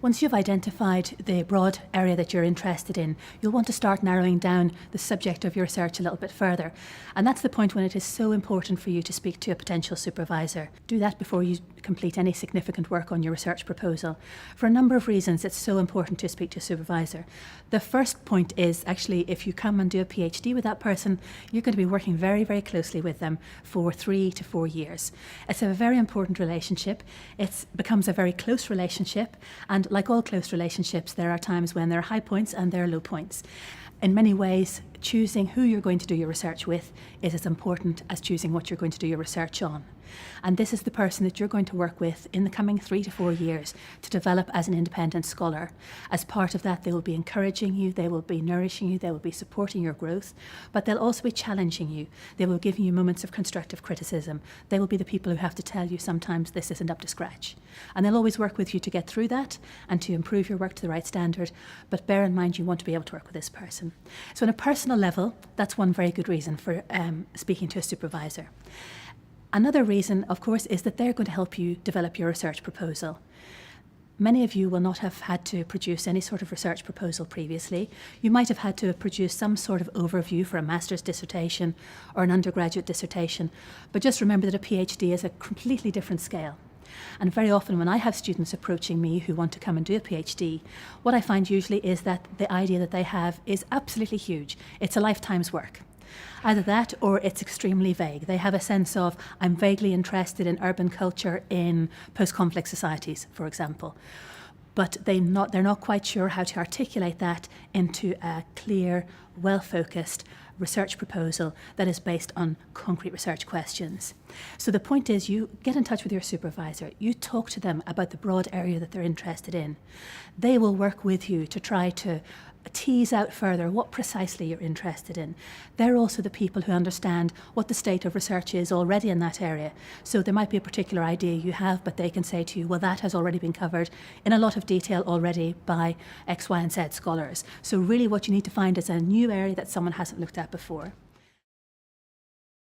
Once you've identified the broad area that you're interested in, you'll want to start narrowing down the subject of your research a little bit further. And that's the point when it is so important for you to speak to a potential supervisor. Do that before you complete any significant work on your research proposal. For a number of reasons, it's so important to speak to a supervisor. The first point is actually if you come and do a PhD with that person, you're going to be working very, very closely with them for 3 to 4 years. It's a very important relationship. It becomes a very close relationship, and like all close relationships, there are times when there are high points and there are low points. In many ways, choosing who you're going to do your research with is as important as choosing what you're going to do your research on. And this is the person that you're going to work with in the coming 3 to 4 years to develop as an independent scholar. As part of that, they will be encouraging you, they will be nourishing you, they will be supporting your growth, but they'll also be challenging you. They will give you moments of constructive criticism. They will be the people who have to tell you sometimes this isn't up to scratch. And they'll always work with you to get through that and to improve your work to the right standard, but bear in mind you want to be able to work with this person. So on a personal level, that's one very good reason for speaking to a supervisor. Another reason, of course, is that they're going to help you develop your research proposal. Many of you will not have had to produce any sort of research proposal previously. You might have had to produce some sort of overview for a master's dissertation or an undergraduate dissertation, but just remember that a PhD is a completely different scale. And very often when I have students approaching me who want to come and do a PhD, what I find usually is that the idea that they have is absolutely huge. It's a lifetime's work. Either that or it's extremely vague. They have a sense of, I'm vaguely interested in urban culture in post-conflict societies, for example. But they're not quite sure how to articulate that into a clear, well-focused research proposal that is based on concrete research questions. So the point is you get in touch with your supervisor, you talk to them about the broad area that they're interested in. They will work with you to try to tease out further what precisely you're interested in. They're also the people who understand what the state of research is already in that area. So there might be a particular idea you have, but they can say to you, well, that has already been covered in a lot of detail already by X, Y, and Z scholars. So really what you need to find is a new area that someone hasn't looked at before.